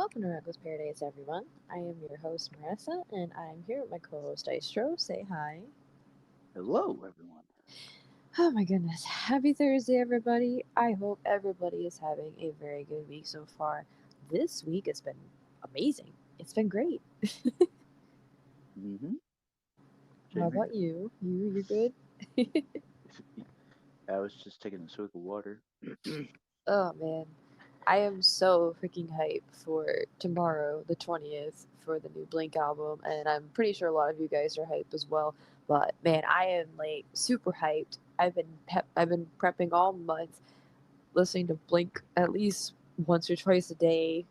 Welcome to Reckless Paradise, everyone. I am your host, Marissa, and I'm here with my co host, Dystro. Say hi. Hello, everyone. Oh my goodness. Happy Thursday, everybody. I hope everybody is having a very good week so far. This week has been amazing. It's been great. Mm-hmm. How Same about here. you? You're good? I was just taking a swig of water. Oh man. I am so freaking hyped for tomorrow, the 20th, for the new Blink album, and I'm pretty sure a lot of you guys are hyped as well. But man, I am like super hyped. I've been prepping all month, listening to Blink at least once or twice a day,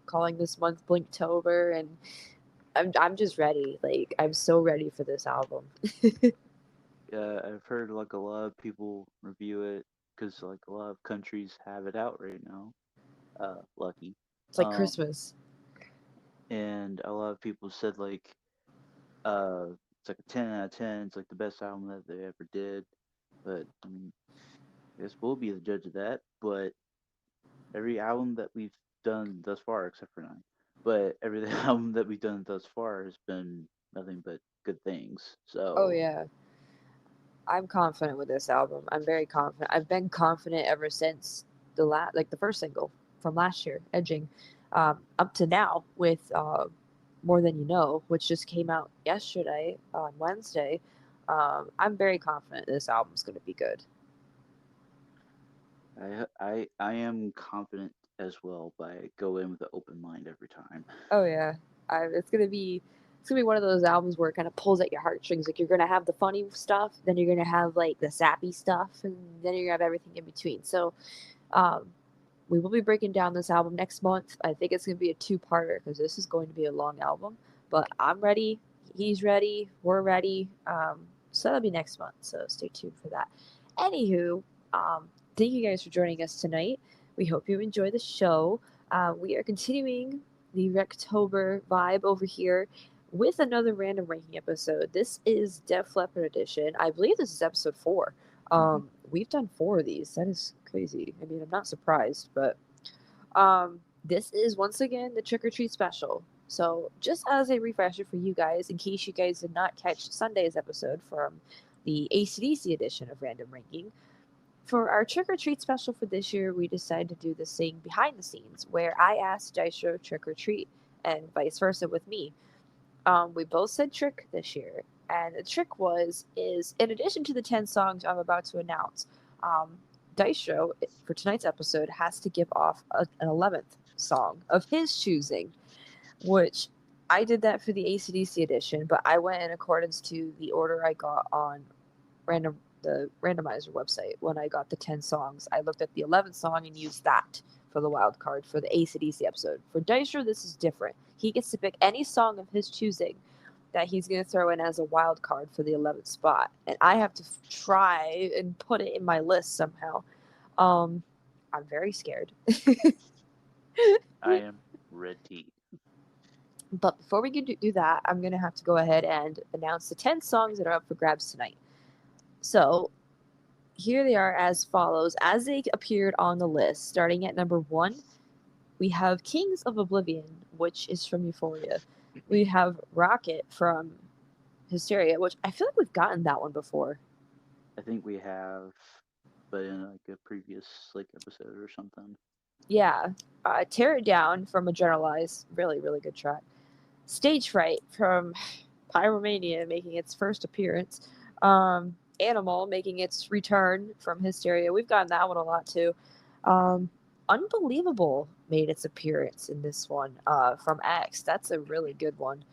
calling this month Blinktober, and I'm just ready. Like I'm so ready for this album. I've heard like a lot of people review it because like a lot of countries have it out right now. Lucky. It's like Um, Christmas. and a lot of people said like it's like a 10 out of 10. It's like the best album that they ever did. But I mean, I guess we'll be the judge of that. But every album that we've done thus far, except for nine, but every album that we've done thus far has been nothing but good things. Oh So yeah, I'm confident with this album. I'm very confident. I've been confident ever since the first single from last year, Edging, up to now with More Than You Know, which just came out yesterday on Wednesday. I'm very confident this album's going to be good. I am confident as well, but I go in with an open mind every time. Oh yeah, it's gonna be one of those albums where it kind of pulls at your heartstrings. Like you're gonna have the funny stuff, then you're gonna have like the sappy stuff, and then you're gonna have everything in between. So um, we will be breaking down this album next month. I think it's going to be a two-parter because this is going to be a long album. But I'm ready. He's ready. We're ready. So that'll be next month. So stay tuned for that. Anywho, thank you guys for joining us tonight. We hope you enjoy the show. We are continuing the Rectober vibe over here with another random ranking episode. This is Def Leppard edition. I believe this is episode 4. Hmm. We've done 4 of these. That is crazy. I mean, I'm not surprised, but this is once again the trick or treat special. So, just as a refresher for you guys, in case you guys did not catch Sunday's episode from the ACDC edition of Random Ranking, for our trick or treat special for this year, we decided to do this thing behind the scenes where I asked Daisho trick or treat, and vice versa with me. We both said trick this year, and the trick is in addition to the 10 songs I'm about to announce, um, Daisho for tonight's episode has to give off an 11th song of his choosing, which I did that for the ACDC edition, but I went in accordance to the order I got on the randomizer website when I got the 10 songs. I looked at the 11th song and used that for the wild card for the ACDC episode. For Dystro, this is different. He gets to pick any song of his choosing that he's going to throw in as a wild card for the 11th spot, and I have to try and put it in my list somehow. Um, I'm very scared. I am ready. But before we can do that, I'm going to have to go ahead and announce the 10 songs that are up for grabs tonight. So here they are as follows, as they appeared on the list. Starting at number 1, we have Kings of Oblivion, which is from Euphoria. We have Rocket from Hysteria, which I feel like we've gotten that one before. I think we have, but in like a previous like episode or something. Yeah. Tear It Down from A Generalize. Really, really good track. Stage Fright from Pyromania making its first appearance. Animal making its return from Hysteria. We've gotten that one a lot too. Um, Unbelievable made its appearance in this one from X. That's a really good one.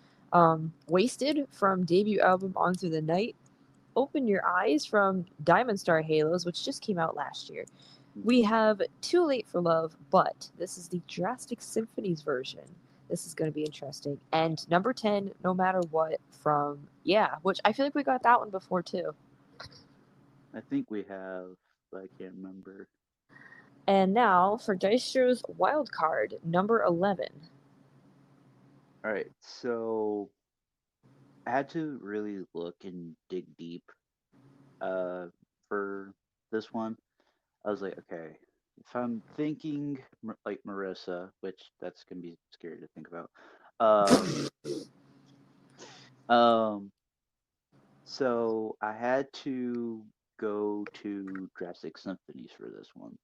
Wasted from debut album On Through the Night. Open Your Eyes from Diamond Star Halos, which just came out last year. We Hmm. have Too Late for Love, but this is the Drastic Symphonies version. This is going to be interesting. And number 10, No Matter What, from, yeah, which I feel like we got that one before too. I think we have, but I can't remember. And now for Deister's wild card, number 11. All right, so I had to really look and dig deep uh, for this one. I was like, okay. if I'm thinking like Marissa, which that's gonna be scary to think about. Um, so I had to go to Drastic Symphonies for this one,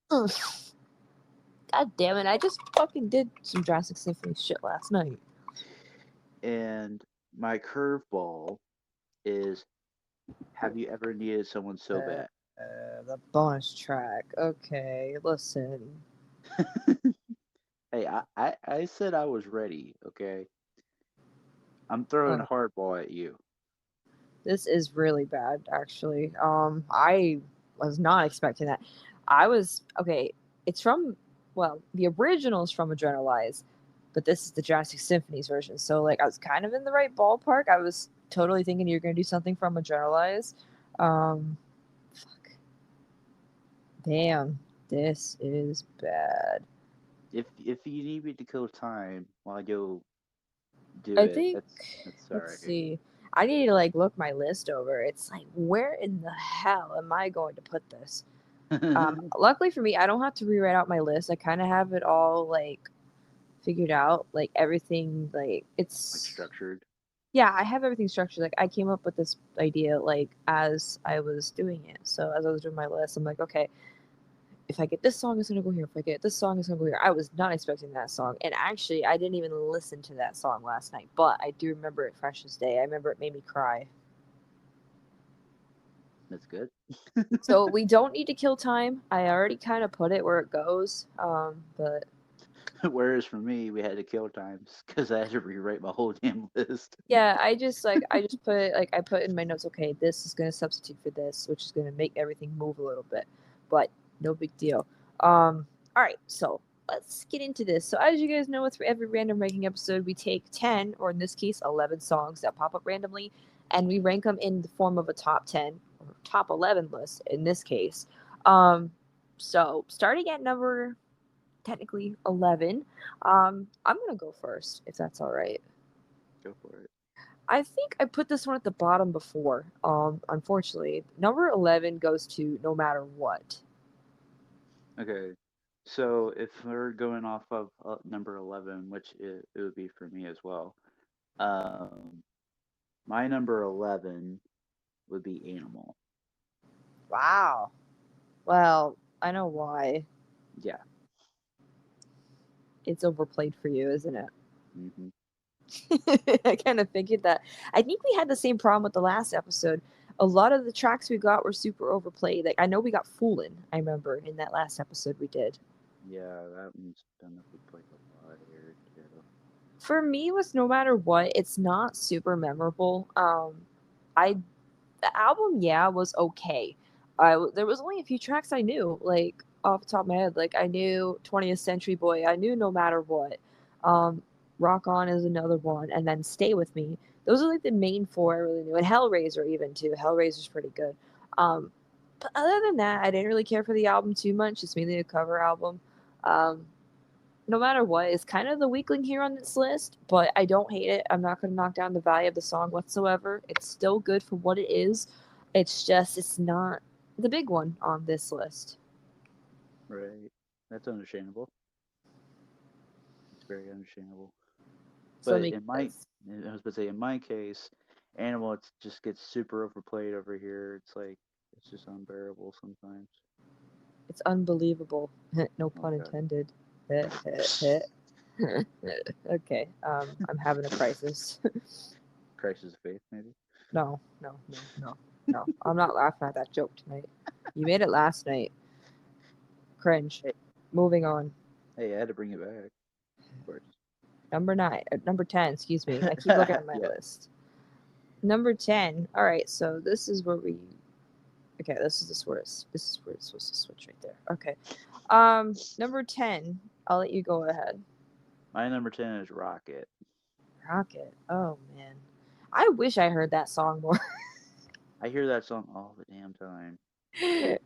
God damn it! I just fucking did some Jurassic Symphony shit last night. and my curveball is: have you ever needed someone so bad? The bonus track. Okay, listen. Hey, I said I was ready. Okay, I'm throwing Uh, hardball at you. this is really bad, actually. I was not expecting that. I was okay. It's from the original is from Adrenalize, but this is the Jurassic Symphonies version. So like, I was kind of in the right ballpark. I was totally thinking you're gonna do something from Adrenalize. Fuck. Damn, this is bad. If you need me to kill time while I go do I it, think that's all let's right. see. I need to like look my list over. It's like where in the hell am I going to put this? Luckily for me, I don't have to rewrite out my list. I kind of have it all like figured out. Like everything, like Like it's structured. yeah, I have everything structured. Like I came up with this idea like as I was doing it. So as I was doing my list, I'm like, okay, if I get this song, it's gonna go here. If I get this song, it's gonna go here. I was not expecting that song, and actually, I didn't even listen to that song last night, but I do remember it fresh as day. I remember it made me cry. That's good. So we don't need to kill time. I already kind of put it where it goes. But Whereas for me, we had to kill times because I had to rewrite my whole damn list. yeah, I just put like I put in my notes. Okay, this is gonna substitute for this, which is gonna make everything move a little bit, but no big deal. All right, so let's get into this. So as you guys know, with every random ranking episode, we take 10, or in this case, 11 songs that pop up randomly, and we rank them in the form of a top 10 or top 11 list. In this case, um, so starting at number technically 11, I'm gonna go first if that's all right. Go for it. I think I put this one at the bottom before. Unfortunately, number 11 goes to No Matter What. Okay. So if we're going off of number 11, which it would be for me as well, um, my number 11 would be Animal. Wow. Well, I know why. Yeah. It's overplayed for you, isn't Hmm. it? I kind of figured that. I think we had the same problem with the last episode. A lot of the tracks we got were super overplayed. Like I know we got Foolin', I remember in that last episode we did. Yeah, that one's been played a lot here too. For me, with No Matter What, it's not super memorable. I the album, yeah, was okay. There was only a few tracks I knew, like off the top of my head. Like I knew 20th Century Boy, I knew No Matter What. Um, Rock On is another one, and then Stay With Me. Those are like the main four I really knew, and Hellraiser even too. Hellraiser's pretty good. Um, but other than that, I didn't really care for the album too much. It's mainly a cover album. Um, no matter what, is kind of the weakling here on this list, but I don't hate it. I'm not going to knock down the value of the song whatsoever. It's still good for what it is. It's just, it's not the big one on this list. Right. That's understandable. It's very understandable. So let But me in my, guess. I was about to say, in my case, Animal just gets super overplayed over here. It's like it's just unbearable sometimes. It's unbelievable. No Oh pun god. intended. Okay, I'm having a crisis. Crisis of faith, maybe. No, no, no, no, no. I'm not laughing at that joke tonight. You made it last night. Cringe. Hey, Moving on. hey, I had to bring it back, of course. Number 10, excuse me. I keep looking at my Yeah. list. Number 10. All right, so this is where we okay, this is where it's supposed to switch right there. Okay. Number 10. I'll let you go ahead. My number 10 is Rocket. Rocket. Oh man. I wish I heard that song more. I hear that song all the damn time.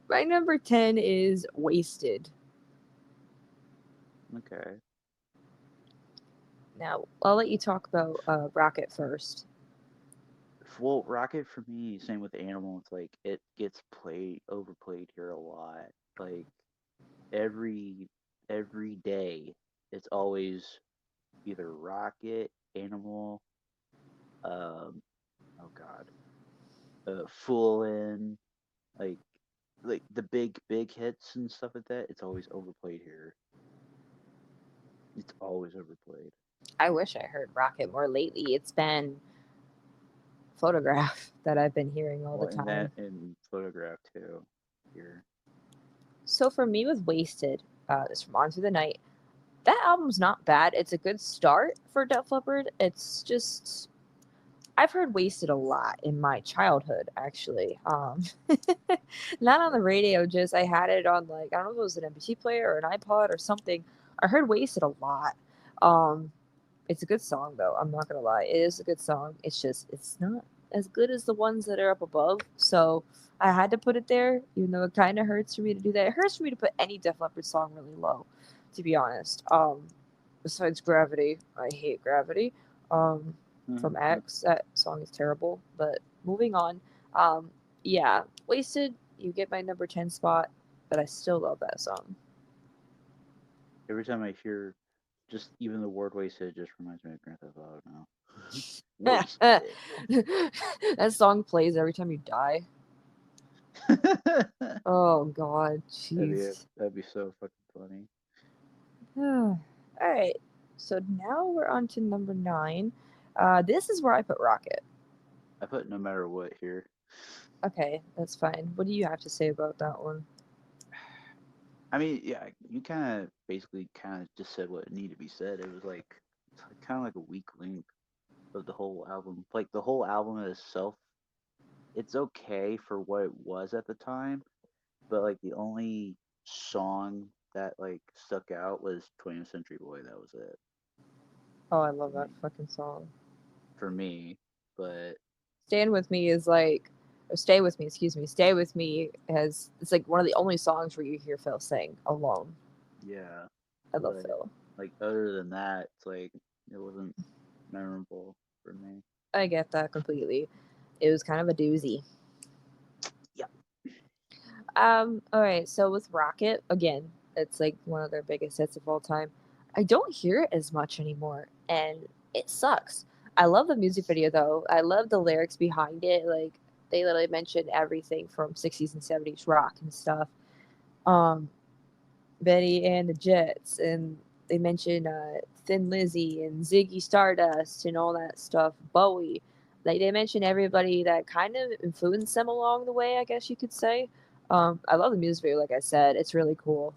My number 10 is Wasted. Okay. Now, I'll let you talk about Rocket first. Well, Rocket for me, same with Animal. It's like it gets overplayed here a lot. Like every every day it's always either Rocket, Animal, um, oh god, Fool In, like the big hits and stuff like that. It's always overplayed here. It's always overplayed. I wish I heard Rocket more lately. It's been Photograph that I've been hearing all the Well, in time. that in Photograph too. Here, So for me with Wasted, it's from On Through the Night. That album's not bad. It's a good start for Def Leppard. It's just I've heard Wasted a lot in my childhood, actually. Not on the right? radio, just I had it on like I don't know if it was an MP3 player or an iPod or something. I heard Wasted a lot. Um, it's a good song though. I'm not gonna lie, it is a good song. It's just it's not as good as the ones that are up above. So I had to put it there, even though it kind of hurts for me to do that. It hurts for me to put any Def Leppard song really low, to be honest. Besides Gravity, I hate Gravity. Um, from X, that song is terrible. But moving on, um, yeah, Wasted. You get my number 10 spot, but I still love that song. Every time I hear just even the word wasted, it just reminds me of Grand Theft Auto now. that Wasted. song plays every time you die. that'd Oh God, be jeez. that'd be so fucking funny. All right, so now we're on to number 9. This is where I put Rocket. I put no matter what here. Okay, that's fine. What do you have to say about that one? I mean, yeah, you kind of basically kind of just said what needed to be said. It was like kind of like a weak link of the whole album. Like the whole album itself, it's okay for what it was at the time, but like the only song that like stuck out was 20th Century Boy. That was it Oh, I for love that me. fucking song. For me, but Stand with Me is like, or Stay with Me, excuse me. Stay with Me has it's like one of the only songs where you hear Phil sing alone. yeah, I love but Phil. like other than that, it's like it wasn't memorable for me. I get that completely. It was kind of a doozy. Yeah. All right, so with Rocket, again, it's like one of their biggest hits of all time. I don't hear it as much anymore, and it sucks. I love the music video though. I love the lyrics behind it. Like they literally mention everything from 60s and 70s rock and stuff. Um, Betty and the Jets, and they mention Thin Lizzy and Ziggy Stardust and all that stuff. Bowie, like they mention everybody that kind of influenced them along the way. I guess you could say. I love the music video. Like I said, it's really cool.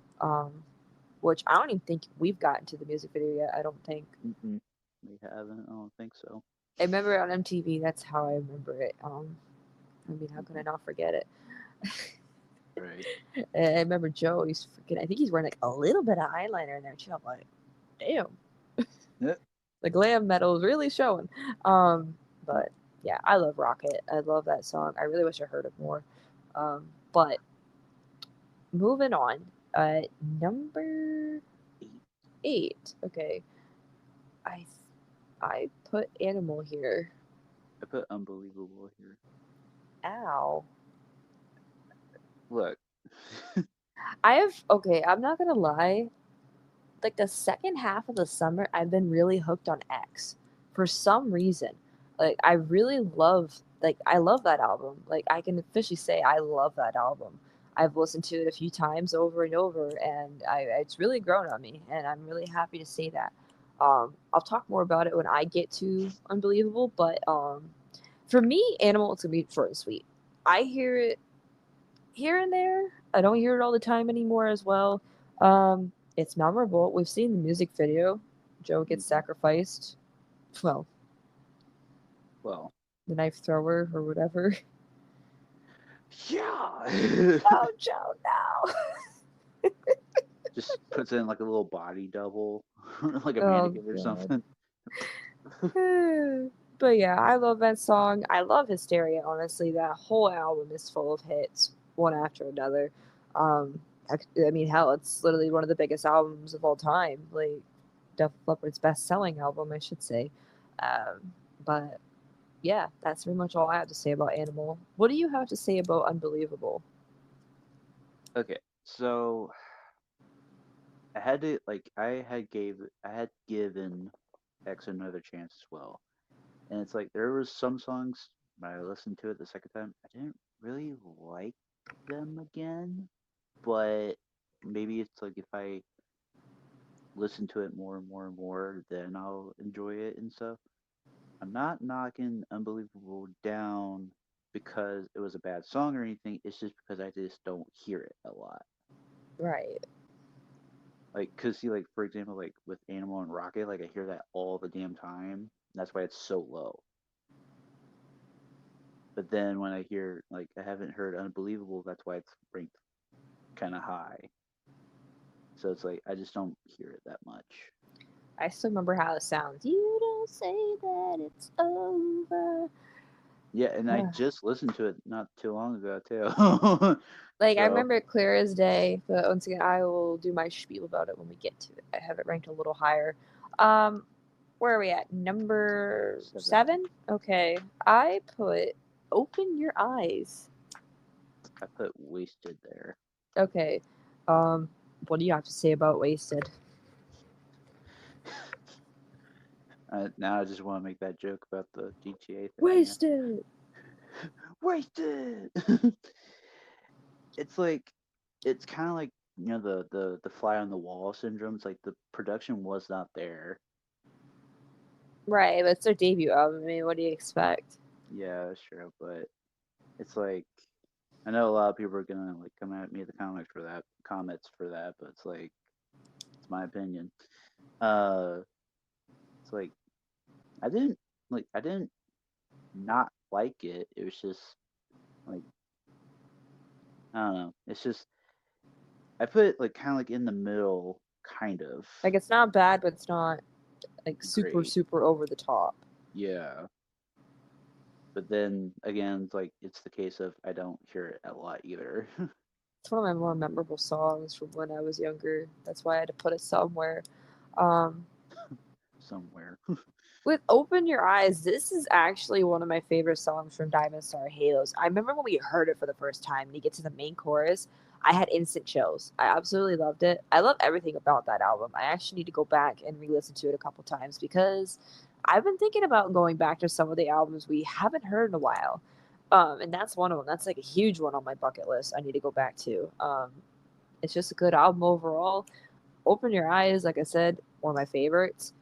Which I don't even think we've gotten to the music video yet. I don't think. Mm-mm. We haven't. I don't think so. I remember it on MTV. That's how I remember it. I mean, how could I Mm-mm. not forget it? Right. I remember Joe. He's freaking. I think he's wearing like a little bit of eyeliner in there too. I'm like, damn. Yeah. The glam metal is really showing. But yeah, I love Rocket. I love that song. I really wish I heard it more. But moving on, number Eight. 8. Okay, I I put Animal here. I put unbelievable here. Ow. Look. I have okay. I'm not gonna lie. Like the second half of the summer, I've been really hooked on X for some reason. Like I really love I love that album. Like I can officially say I love that album. I've listened to it a few times over and over, and it's really grown on me, and I'm really happy to say that. I'll talk more about it when I get to Unbelievable, but for me, Animal it's gonna be short and sweet. I hear it here and there. I don't hear it all the time anymore as well. It's memorable. We've seen the music video. Joe gets Mhm. sacrificed. Well, Well. the knife thrower or whatever. Yeah. Oh, Joe, no. Just puts in like a little body double, like a Oh, mannequin or God. something. But yeah, I love that song. I love Hysteria, honestly. That whole album is full of hits, one after another. Um, I mean, hell, it's literally one of the biggest albums of all time. Like, Def Leppard's best selling album, I should say. But yeah, that's pretty much all I have to say about Animal. What do you have to say about Unbelievable? Okay, so I had to like I had given X another chance as well. And it's like there was some songs when I listened to it the second time, I didn't really like them again. But maybe it's like if I listen to it more and more and more, then I'll enjoy it and stuff. I'm not knocking Unbelievable down because it was a bad song or anything. It's just because I just don't hear it a lot. Right. Like, cause see, like for example, like with Animal and Rocket, like I hear that all the damn time. That's why it's so low. But then when I hear like I haven't heard Unbelievable, that's why it's ranked kind of high. So it's like I just don't hear it that much. I still remember how it sounds. You don't say that it's over. Yeah, and I just listened to it not too long ago too. Like, I So remember it clear as day, but once again, I will do my spiel about it when we get to it. I have it ranked a little higher. Um, where are we at? Number 7. 7? Okay. I put Open Your Eyes. I put Wasted there. Okay. Um, what do you have to say about Wasted? Now I just want to make that joke about the GTA thing. Yeah. Wasted! Wasted. It's like it's kind of like the fly on the wall syndrome. It's like the production was not there. Right, but it's their debut album. I mean, what do you expect? Yeah, that's true. But it's like I know a lot of people are gonna like come at me the comments for that, but it's like it's my opinion. Uh, it's like I didn't not like it. It was just like I don't know. It's just I put it like kind of like in the middle, kind of Like, it's not bad, but it's not, like, super, great. super over the top. Yeah, but then again, it's the case of I don't hear it a lot either. It's one of my more memorable songs from when I was younger. That's why I had to put it somewhere. Um, Somewhere. with Open Your Eyes, this is actually one of my favorite songs from Diamond Star Halos. I remember when we heard it for the first time and you get to the main chorus, I had instant chills. I absolutely loved it. I love everything about that album. I actually need to go back and re listen to it a couple times because I've been thinking about going back to some of the albums we haven't heard in a while. And that's one of them. That's like a huge one on my bucket list. I need to go back to. It's just a good album overall. Open Your Eyes, like I said, one of my favorites.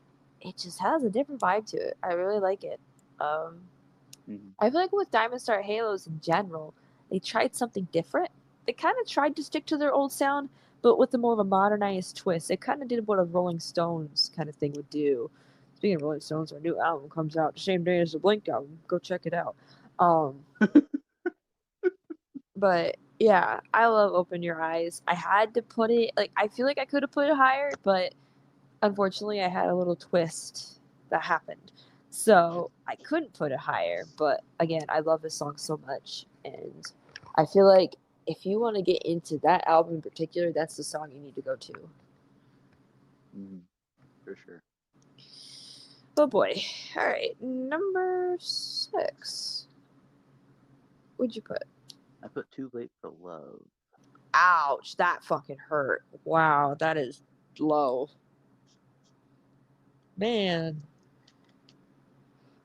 It just has a different vibe to it. I really like it. Um, Mhm. I feel like with Diamond Star Halos in general, they tried something different. They kind of tried to stick to their old sound, but with a more of a modernized twist. They kind of did what a Rolling Stones kind of thing would do. Speaking of Rolling Stones, our new album comes out the same day as the Blink album. Go check it out. Um, but yeah, I love Open Your Eyes. I had to put it like I feel like I could have put it higher, but unfortunately I had a little twist that happened. So I couldn't put it higher, but again, I love this song so much and I feel like if you want to get into that album in particular, that's the song you need to go to. Mhm. For sure. Oh boy. All right, number 6. What'd you put? I put Too Late for Love. Ouch, that fucking hurt. Wow, that is low. Man,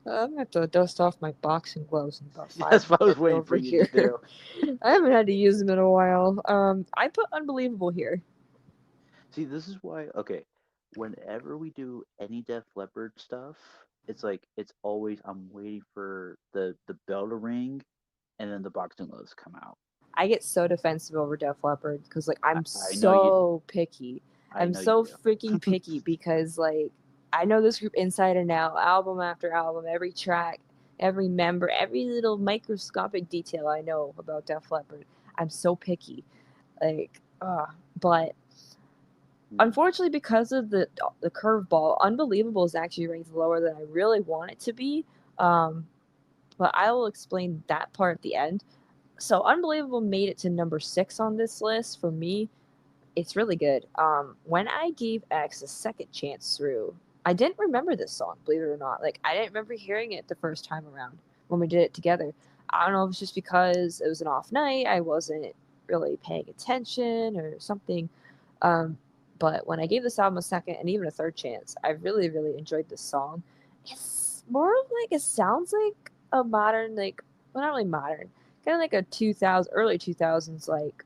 I'm gonna have to dust off my boxing gloves in about That's 5 what I was minutes waiting for over you to here. do. I haven't had to use them in a while. I put Unbelievable here. See, this is why. Okay, whenever we do any Def Leppard stuff, it's like it's always I'm waiting for the bell to ring, and then the boxing gloves come out. I get so defensive over Def Leppard because like I'm I know you. so picky. I I'm know you so do. freaking picky because like I know this group inside and out, album after album, every track, every member, every little microscopic detail I know about Def Leppard. I'm so picky. Like, but Mm, unfortunately, because of the curveball, Unbelievable is actually ranked lower than I really want it to be. Um, but I will explain that part at the end. So, Unbelievable made it to number 6 on this list for me. It's really good. When I gave X a second chance through, I didn't remember this song, believe it or not. Like, I didn't remember hearing it the first time around when we did it together. I don't know if it's just because it was an off night, I wasn't really paying attention or something. Um, But when I gave this album a second and even a third chance, I really, really enjoyed this song. It's more of like, it sounds like a modern, like, well, not really modern, kind of like a 2000, early 2000s, like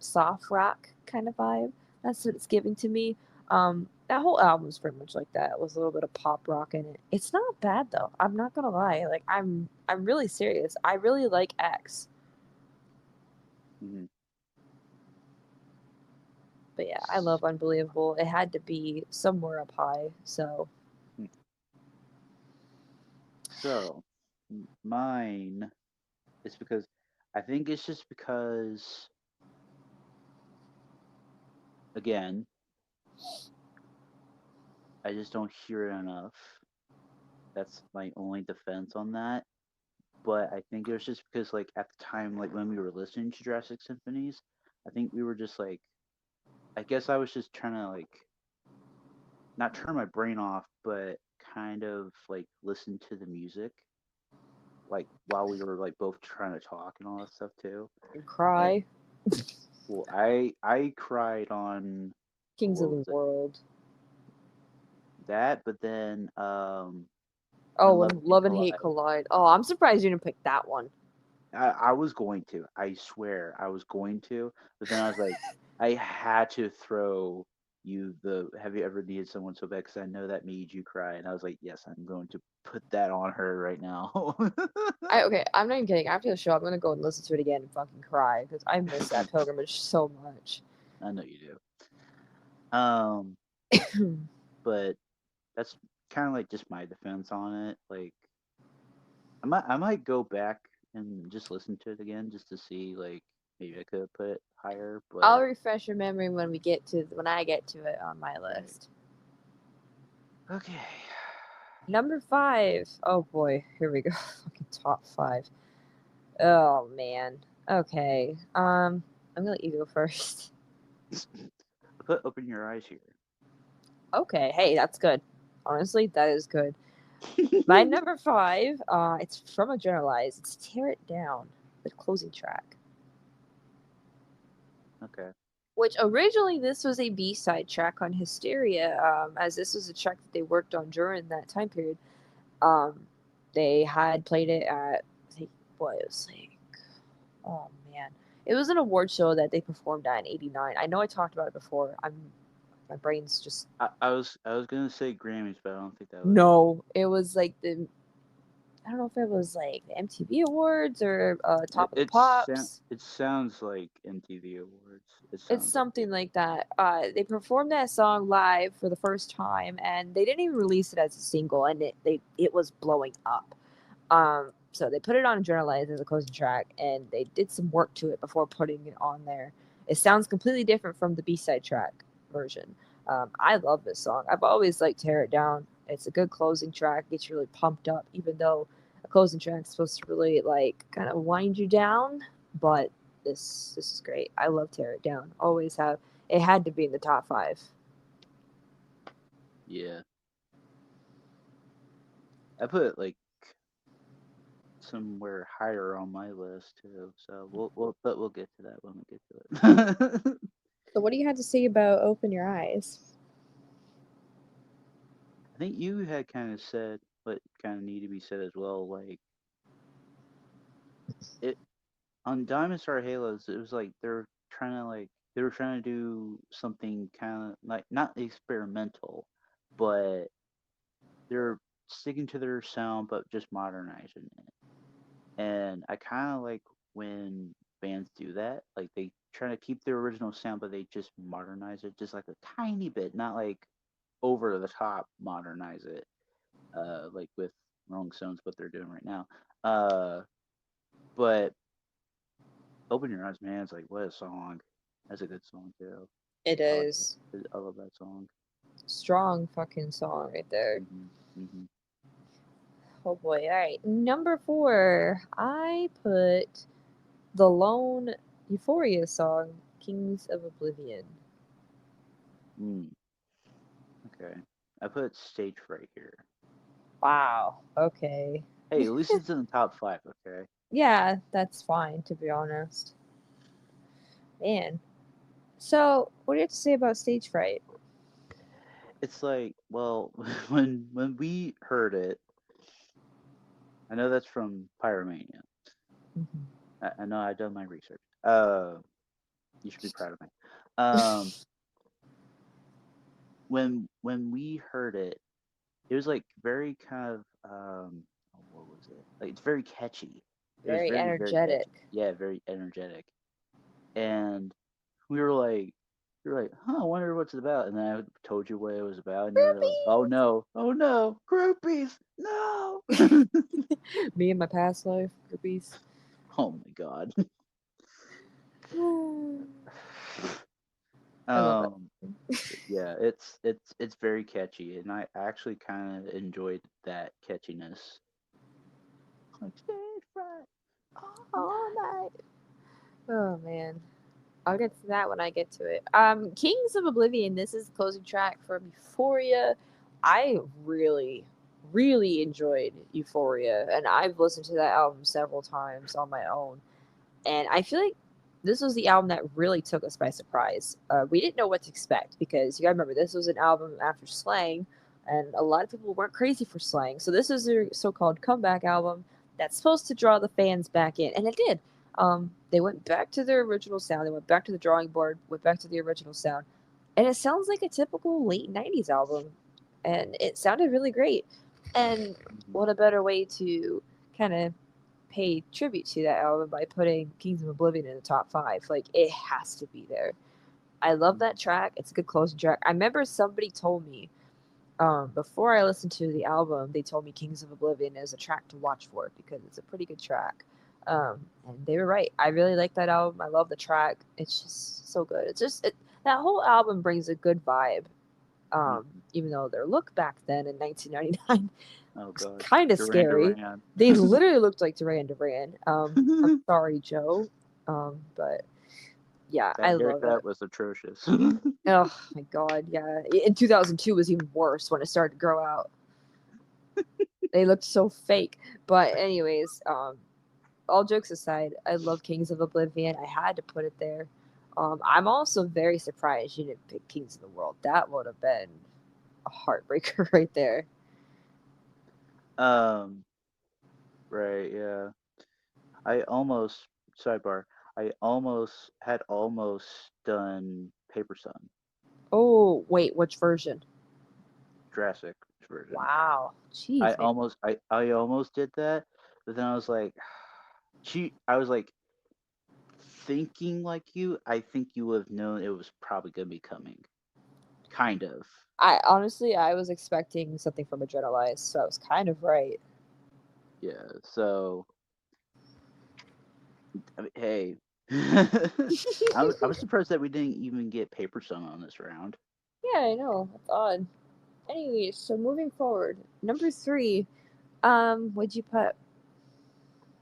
soft rock kind of vibe. That's what it's giving to me. That whole album's pretty much like that. It was a little bit of pop rock in it. It's not bad though. I'm not gonna lie. Like I'm really serious. I really like X. Mhm. But yeah, I love Unbelievable. It had to be somewhere up high. So So, mine is because I think it's just because, again, I just don't hear it enough. That's my only defense on that. But I think it was just because, like, at the time, like, when we were listening to Jurassic Symphonies, I think we were just like, I guess I was just trying to, like, not turn my brain off, but kind of, like, listen to the music, like, while we were, like, both trying to talk and all that stuff, too. and And, Cry, well, I cried on, Kings of what the was it? World. That, but then, Oh, When Love when and Hate Love and Hate Collide. collide. Oh, I'm surprised you didn't pick that one. I was going to. I swear I was going to. But then I was like, I had to throw you the Have you ever needed someone so bad? Because I know that made you cry. And I was like, yes, I'm going to put that on her right now. Okay, I'm not even kidding. After the show, I'm gonna go and listen to it again and fucking cry because I miss that pilgrimage so much. I know you do. But that's kind of like just my defense on it. Like, I might go back and just listen to it again just to see, like, maybe I could have put it higher, I'll but refresh your memory when I get to it on my right. list. Okay. Number 5. Oh boy, here we go. Fucking top 5. Oh man. Okay. I'm gonna let you go first. Put Open Your Eyes here. Okay. Hey, that's good. Honestly, that is good. My number 5. It's from a Generalized. It's Tear It Down, the closing track. Okay. Which originally this was a B-side track on Hysteria, as this was a track that they worked on during that time period. Um, they had played it at, I think, what it was like, oh man, it was an award show that they performed at in '89. I know I talked about it before. My brain's just I was gonna say Grammys, but I don't think that was it. no. It was like I don't know if it was like the MTV Awards or It Top of the it, sou- Pops. it sounds like MTV Awards. It It's sounds like it. something like that. They performed that song live for the first time, and they didn't even release it as a single, and it was blowing up. So they put it on Journalize as a closing track, and they did some work to it before putting it on there. It sounds completely different from the B-side track version. I love this song. I've always liked Tear It Down. It's a good closing track. Gets you really pumped up, even though a closing track is supposed to really like kind of wind you down. But this is great. I love Tear It Down. Always have. It had to be in the top 5. Yeah, I put it like somewhere higher on my list too. So we'll get to that when we get to it. So what do you have to say about Open Your Eyes? I think you had kind of said what kind of need to be said as well. Like, it on Diamond Star Halos, it was like they were trying to do something kind of like not experimental, but they're sticking to their sound but just modernizing it. And I kind of like when bands do that. Like, they try to keep their original sound, but they just modernize it just like a tiny bit, not like over the top modernize it. Like with Rolling Stones, what they're doing right now. Uh, but Open Your Eyes, man, it's like, what a song. That's a good song too. It I like is that. I love that song. strong fucking song right there. Hmm. Oh boy. All right. Number 4. I put the lone Euphoria song, Kings of Oblivion. Mm, okay. I put Stage Fright here. Wow. Okay. Hey, at least it's in the top five, okay? Yeah, that's fine to be honest. Man. So, what do you have to say about stage fright? It's like, well, when we heard it, I know that's from Pyromania. Mhm. I know I've done my research. You should be proud of me. Um, when we heard it, it was like very kind of what was it? Like it's very catchy. It was Very very energetic. catchy. Yeah, very energetic. And we were like, huh, I wonder what's it about. And then I told you what it was about, and you were like, Groupies! oh no, groupies, no. Me and my past life, groupies. Oh my god. I love that. um, yeah, it's very catchy, and I actually kind of enjoyed that catchiness. Like stage fright all All night. night. Oh man. I'll get to that when I get to it. Kings of Oblivion, this is the closing track from Euphoria. I really, really enjoyed Euphoria, and I've listened to that album several times on my own. And I feel like this was the album that really took us by surprise. We didn't know what to expect because you gotta remember this was an album after Slang, and a lot of people weren't crazy for Slang. So this is their so-called comeback album that's supposed to draw the fans back in, and it did. They went back to their original sound. They went back to the drawing board, went back to the original sound, and it sounds like a typical late '90s album, and it sounded really great. And Mhm. what a better way to kind of pay tribute to that album by putting Kings of Oblivion in the top five. Like it has to be there. I love that Mhm. track. It's a good closing track. I remember somebody told me before I listened to the album, they told me Kings of Oblivion is a track to watch for because it's a pretty good track. And they were right. I really like that album. I love the track. It's just so good. That whole album brings a good vibe. Mhm. Even though their look back then in 1999 Oh was god, kind of Duran scary. Duran. They literally looked like Duran Duran. I'm sorry, Joe. But yeah, That I love haircut it. was atrocious. Oh my god, yeah. In 2002 was even worse when it started to grow out. They looked so fake. But anyways, all jokes aside, I love Kings of Oblivion. I had to put it there. I'm also very surprised you didn't pick Kings of the World. That would have been a heartbreaker right there. um, right, yeah. I almost sidebar. I almost done Paper Sun, Oh, wait, which version? Jurassic version. Wow. Jeez, man. I almost did that, but then I was like, I was like thinking like you. I think you would have known it was probably gonna be coming. Kind of. I was expecting something from Adrenalize, so I was kind of right. Yeah. So I mean, hey, I was surprised that we didn't even get Paper Sun on this round. Yeah, I know. That's odd. Anyways, so moving forward, number three. What'd you put?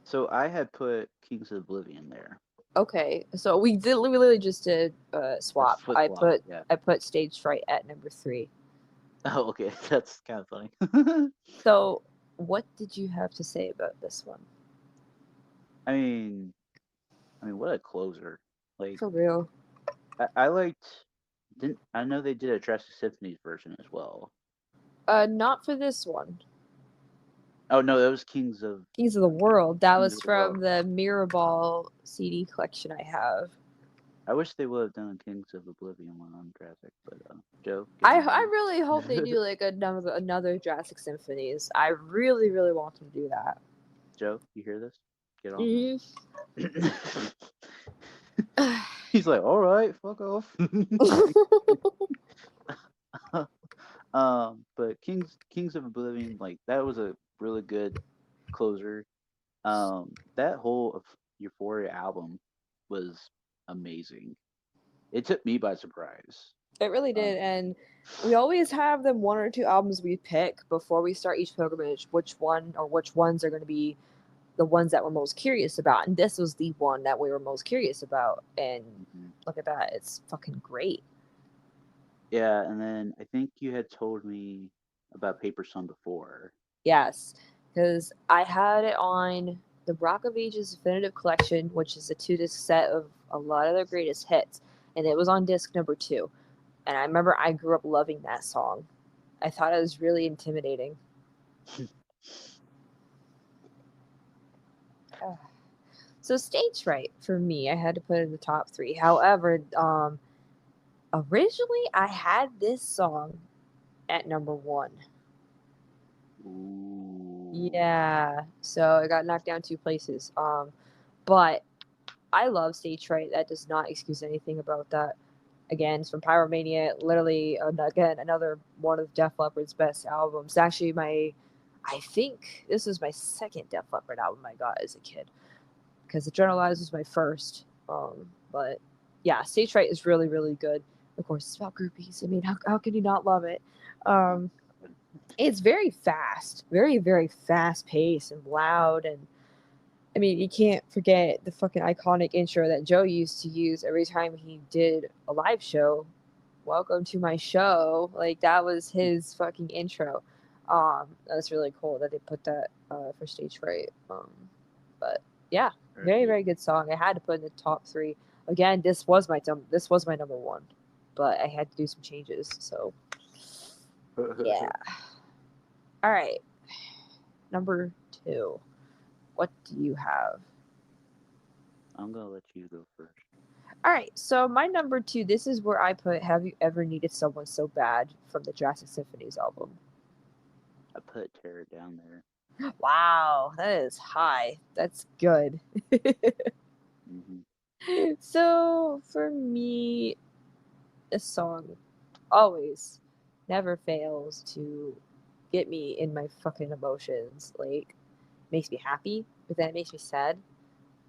So I had put Kings of Oblivion there. Okay, so we literally just did A swap. flip flop. Yeah. I put Stage Fright at number three. Oh, okay. That's kind of funny. So what did you have to say about this one? I mean, what a closer. Like, For real? I liked. Didn't I know they did a Jurassic Symphony's version as well? Not for this one. Oh no, that was Kings of the World. That Kings was of the World. from the Mirrorball CD collection I have. I wish they would have done Kings of Oblivion one on Jurassic, but Joe, get on I that. really hope they do like another Jurassic Symphonies. I really really want them to do that. Joe, you hear this? Get on Mhm. that. He's like, all right, fuck off. But Kings of Oblivion, like that was a really good closer. That whole of Euphoria album was amazing. It took me by surprise. It really Um, did, and we always have them one or two albums we pick before we start each pilgrimage. Which one or which ones are going to be the ones that we're most curious about? And this was the one that we were most curious about. And mhm. look at that, it's fucking great. Yeah, and then I think you had told me about Paper Sun before. Yes, because I had it on the Rock of Ages Definitive Collection, which is a 2 disc set of a lot of their greatest hits. and it was on disc number 2. And I remember I grew up loving that song. I thought it was really intimidating. So stage fright for me, I had to put it in the top 3. However, originally I had this song at number 1. Ooh. Yeah, so it got knocked down 2 places. But I love stage fright. That does not excuse anything about that. Again, it's from Pyromania. Literally, again, another one of Def Leppard's best albums. Actually, I think this was my second Def Leppard album I got as a kid, because Adrenalize was my first. But yeah, Stage Fright is really, really good. Of course, it's about groupies. I mean, how can you not love it? Um, it's very fast, very, very fast paced and loud. And I mean, you can't forget the fucking iconic intro that Joe used to use every time he did a live show. Welcome to my show. Like, that was his fucking intro. That's really cool that they put that for Stage Fright. But yeah, very, Right. very good song. I had to put in the top 3. Again, this was my number 1, but I had to do some changes. So yeah. All right, number 2. What do you have? I'm gonna let you go first. All right, so my number 2. This is where I put "Have You Ever Needed Someone So Bad" from the Jurassic Symphonies album. I put Tear It Down there. Wow, that is high. That's good. Hmm. So for me, a song always never fails to get me in my fucking emotions. Like, makes me happy, but then it makes me sad.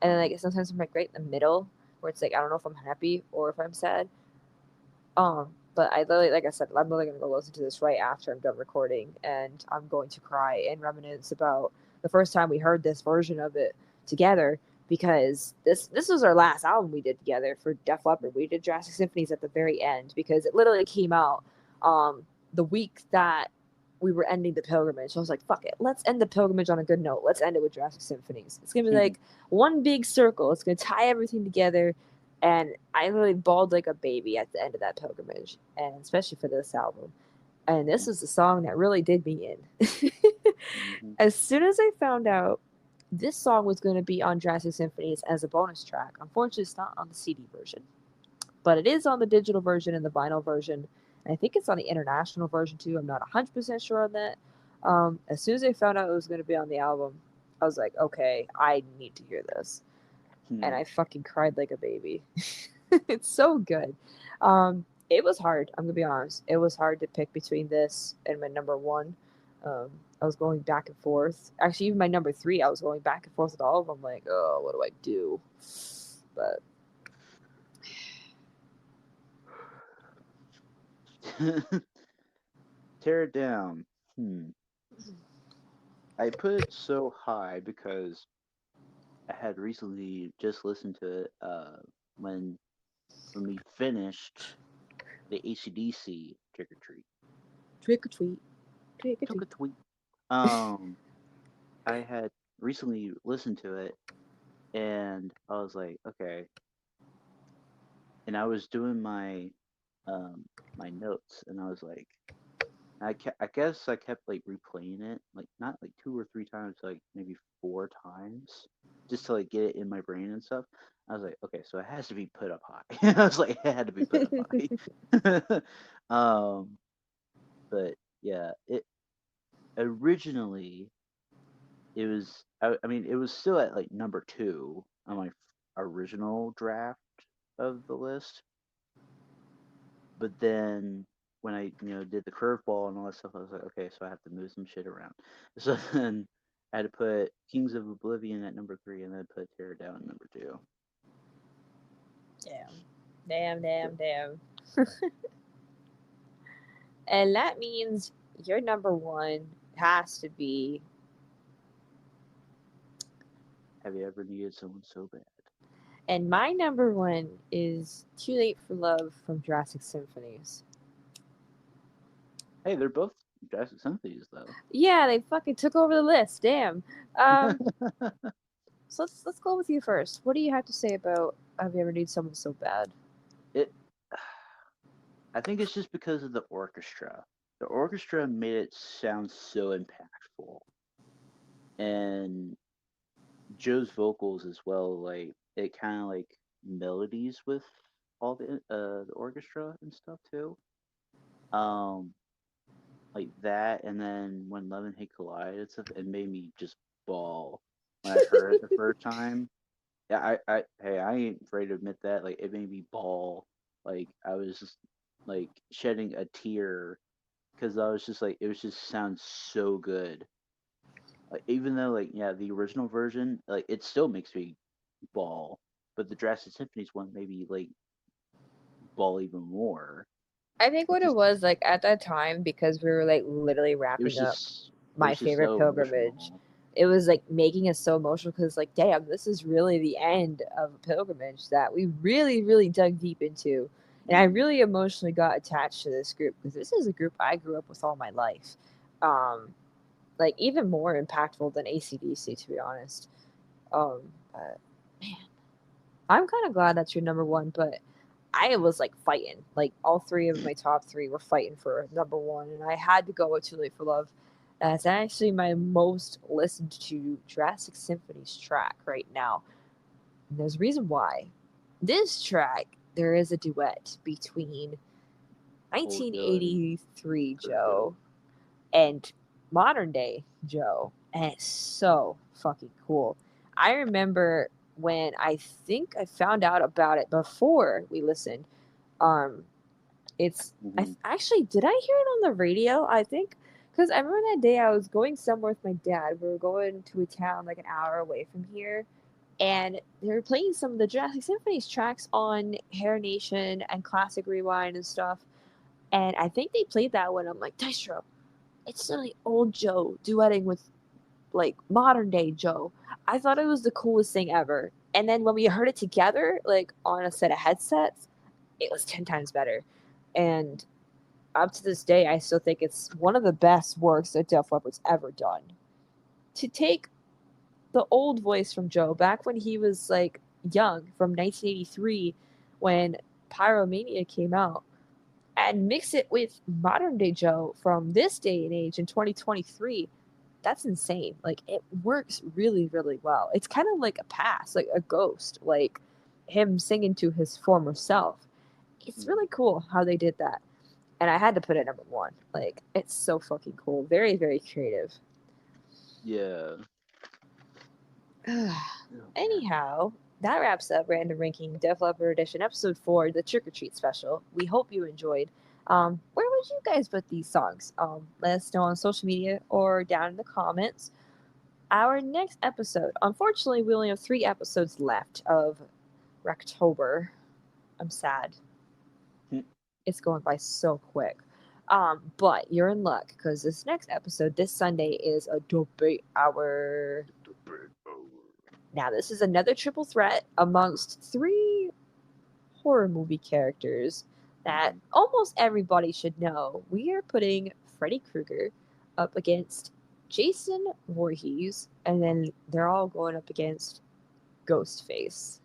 And then like sometimes I'm like right in the middle where it's like I don't know if I'm happy or if I'm sad. But I literally, like I said, I'm literally gonna go listen to this right after I'm done recording, and I'm going to cry and reminisce about the first time we heard this version of it together, because this was our last album we did together for Def Leppard. We did Jurassic Symphonies at the very end because it literally came out the week that we were ending the pilgrimage. So I was like, fuck it, let's end the pilgrimage on a good note. Let's end it with Jurassic Symphonies. It's gonna be like one big circle. It's gonna tie everything together, and I literally bawled like a baby at the end of that pilgrimage, and especially for this album. And this is the song that really did me in. Hmm. As soon as I found out this song was going to be on Jurassic Symphonies as a bonus track, unfortunately, it's not on the CD version, but it is on the digital version and the vinyl version. And I think it's on the international version too. I'm not 100% sure on that. As soon as I found out it was going to be on the album, I was like, okay, I need to hear this, and I fucking cried like a baby. It's so good. It was hard. I'm gonna be honest. It was hard to pick between this and my number 1. I was going back and forth. Actually, even my number 3, I was going back and forth with all of them. Like, oh, what do I do? But Tear It Down. I put it so high because I had recently just listened to it when when we finished the ACDC Trick or Treat. trick or treat, trick or Took treat. a tweet. Um, I had recently listened to it and I was like, okay. And I was doing my notes and I was like, I guess I kept like replaying it, like not like 2 or 3 times, like maybe 4 times, just to like get it in my brain and stuff. I was like, okay, so it has to be put up high. I was like, it had to be put up high. um, but yeah, it originally it was. I mean, it was still at like number 2 on my original draft of the list, but then when I did the curveball and all that stuff, I was like, okay, so I have to move some shit around. So then I had to put Kings of Oblivion at number 3, and then put Tear It Down at number 2. Damn, damn, Yeah. damn, damn. And that means your number 1 has to be. Have you ever needed someone so bad? And my number 1 is "Too Late for Love" from Jurassic Symphonies. Hey, they're both Jurassic Symphonies though. Yeah, they fucking took over the list. Damn. Um, so let's go with you first. What do you have to say about "Have You Ever Need Someone So Bad"? I think it's just because of the orchestra. The orchestra made it sound so impactful, and Joe's vocals as well. Like it kind of like melodies with all the orchestra and stuff too. Um, like that, and then when Love and Hate Collide, it made me just bawl when I heard it the first time. Yeah, hey, I ain't afraid to admit that. Like, it made me bawl. Like, I was just like shedding a tear because I was just like, it was just sounds so good. Like, even though like yeah, the original version, like it still makes me bawl, but the Drastic Symphonies one maybe like bawl even more. I think It what it just was like at that time, because we were like literally it was wrapping up just it my was just favorite so pilgrimage. emotional. It was like making us so emotional because, like, damn, this is really the end of a pilgrimage that we really, really dug deep into. And I Hmm. really emotionally got attached to this group because this is a group I grew up with all my life. Um, like, even more impactful than ACDC, to be honest. But man, I'm kind of glad that's your number one, but I was like fighting. Like all three of my top three were fighting for number one, and I had to go with Too Late for Love. That's actually my most listened to Jurassic Symphony's track right now. And there's a reason why. This track, there is a duet between Old Joe and 1983 Kurt Joe. Joe and modern day Joe. And it's so fucking cool. I remember when I think I found out about it before we listened. Um, Hmm. actually, did I hear it on the radio? I think because I remember that day I was going somewhere with my dad. We were going to a town like an hour away from here, and they were playing some of the Jurassic Symphony's tracks on Hair Nation and Classic Rewind and stuff. And I think they played that one. I'm like, Dystro, it's really old Joe duetting with like modern day Joe. I thought it was the coolest thing ever. And then when we heard it together, like on a set of headsets, it was 10 times better. And up to this day, I still think it's one of the best works that Def Leppard's ever done. To take the old voice from Joe back when he was like young from 1983 when Pyromania came out and mix it with modern day Joe from this day and age in 2023, that's insane. Like it works really, really well. It's kind of like a past, like a ghost, like him singing to his former self. It's Hmm. really cool how they did that. And I had to put it number one. Like it's so fucking cool. Very, very creative. Yeah. Oh man. Anyhow, that wraps up Random Ranking Def Leppard Edition Episode 4, the Trick or Treat Special. We hope you enjoyed. Where would you guys put these songs? Let us know on social media or down in the comments. Our next episode, unfortunately, we only have 3 episodes left of Rectober. I'm sad. It's going by so quick. But you're in luck because this next episode, this Sunday, is a debate hour. Now, this is another triple threat amongst 3 horror movie characters that Hmm. almost everybody should know. We are putting Freddy Krueger up against Jason Voorhees, and then they're all going up against Ghostface.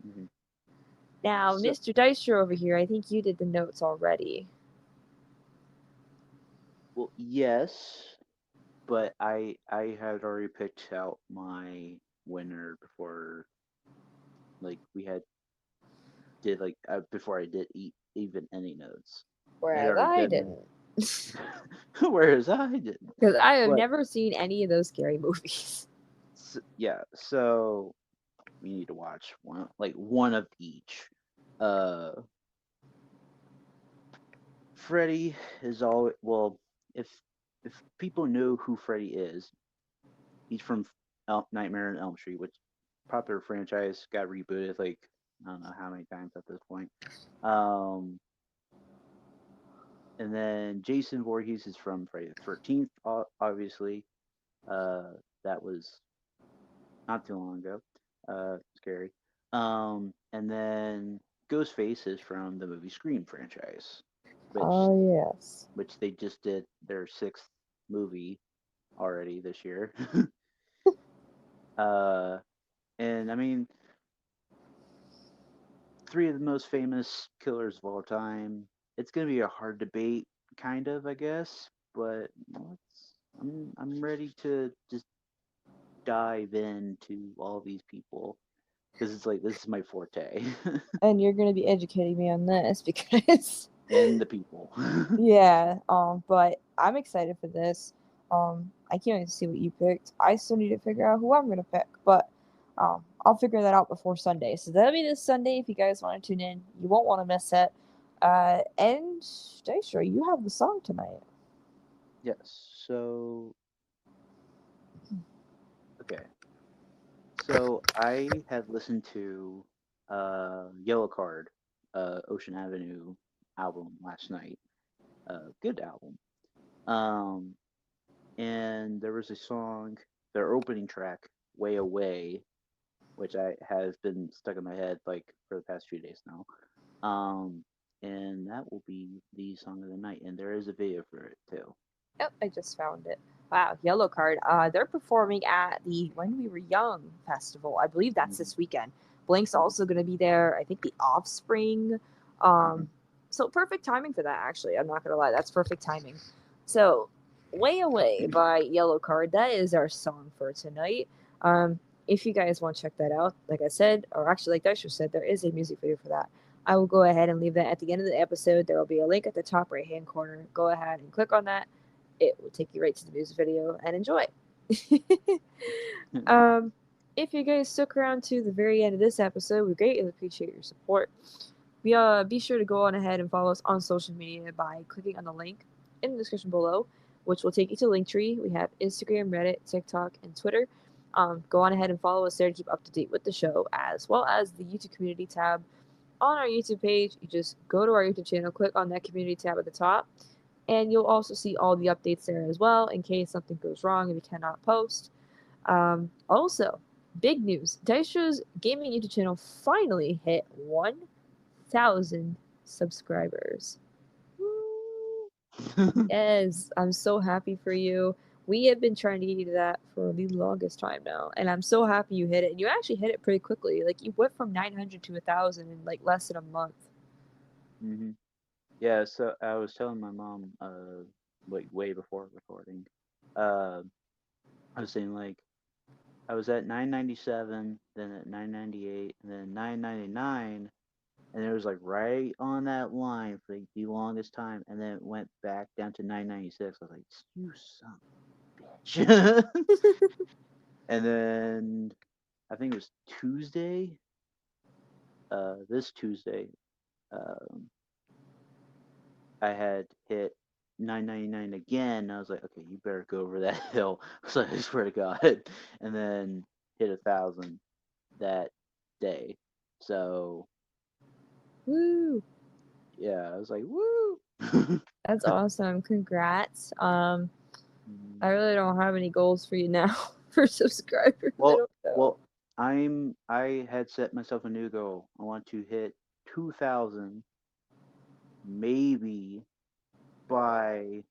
Hmm. Now, So, Mr. Dystro over here, I think you did the notes already. well, yes, but I had already picked out my winner before, like we had did like before I did even any notes. I had Whereas already I done didn't. my, whereas I didn't. Because I have But never seen any of those scary movies. yeah, so we need to watch one of each. Uh, Freddy is all well. If if people know who Freddy is, he's from Nightmare on Elm Street, which popular franchise got rebooted like I don't know how many times at this point. Um, and then Jason Voorhees is from Friday the 13th, obviously. Uh, that was not too long ago. Scary. And then Ghostface is from the movie Scream franchise, which Oh, yes. which they just did their sixth movie already this year. uh, and I mean, three of the most famous killers of all time. it's gonna be a hard debate, kind of, I guess. But I'm ready to just dive into all these people because it's like this is my forte, And you're gonna be educating me on this because and the people. yeah, but I'm excited for this. I can't wait to see what you picked. I still need to figure out who I'm gonna pick, but I'll figure that out before Sunday. So that'll be this Sunday if you guys want to tune in. You won't want to miss it. And Dystro, you have the song tonight. Yes. So okay. So I had listened to Yellow Card, Ocean Avenue album last night. Good album. Um, and there was a song, their opening track, "Way Away," which I has been stuck in my head like for the past few days now. Um, and that will be the song of the night, and there is a video for it too. Yep, I just found it. Wow, Yellow Card. They're performing at the When We Were Young festival. I believe that's Mm-hmm. this weekend. Blink's Mm-hmm. also going to be there. I think the Offspring. Mm-hmm. So perfect timing for that. Actually, I'm not going to lie, that's perfect timing. So, Way Away by Yellow Card. That is our song for tonight. If you guys want to check that out, like I said, or actually like Dasher said, there is a music video for that. I will go ahead and leave that at the end of the episode. There will be a link at the top right hand corner. Go ahead and click on that. It will take you right to the music video and enjoy. um, if you guys stuck around to the very end of this episode, we greatly appreciate your support. Be sure to go on ahead and follow us on social media by clicking on the link in the description below, which will take you to Linktree. We have Instagram, Reddit, TikTok, and Twitter. Go on ahead and follow us there to keep up to date with the show, as well as the YouTube community tab on our YouTube page. You just go to our YouTube channel, click on that community tab at the top, and you'll also see all the updates there as well in case something goes wrong and we cannot post. Also, big news: Dystro's gaming YouTube channel finally hit 1,000 subscribers. Yes, I'm so happy for you. We have been trying to get you to that for the longest time now, and I'm so happy you hit it. And you actually hit it pretty quickly. Like you went from 900 to 1,000 in like less than a month. Mm-hmm. Yeah, so I was telling my mom, like way before recording, uh, I was saying like I was at 997, then at 998, and then 999, and it was like right on that line for like the longest time, and then it went back down to 996. I was like, you son of a bitch. And then I think it was Tuesday, this Tuesday, um, I had hit 999 again. I was like, okay, you better go over that hill. So I swear to God, and then hit 1,000 that day. So Woo! yeah, I was like, woo. That's awesome. Congrats. I really don't have any goals for you now for subscribers. I well, don't know. well, I had set myself a new goal. I want to hit 2,000 maybe by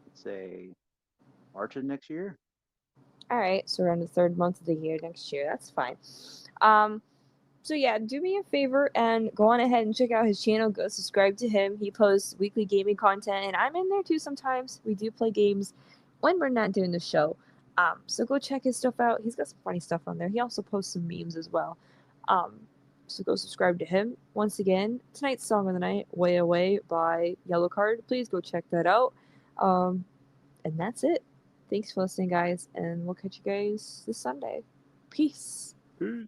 let's say March of next year. All right, so we're in the third month of the year next year. That's fine. Um, so yeah, do me a favor and go on ahead and check out his channel. Go subscribe to him. He posts weekly gaming content, and I'm in there too sometimes. We do play games when we're not doing the show. So go check his stuff out. He's got some funny stuff on there. He also posts some memes as well. Um, so go subscribe to him. Once again, tonight's song of the night, "Way Away" by Yellow Card. Please go check that out. Um, and that's it. Thanks for listening, guys, and we'll catch you guys this Sunday. Peace. Peace.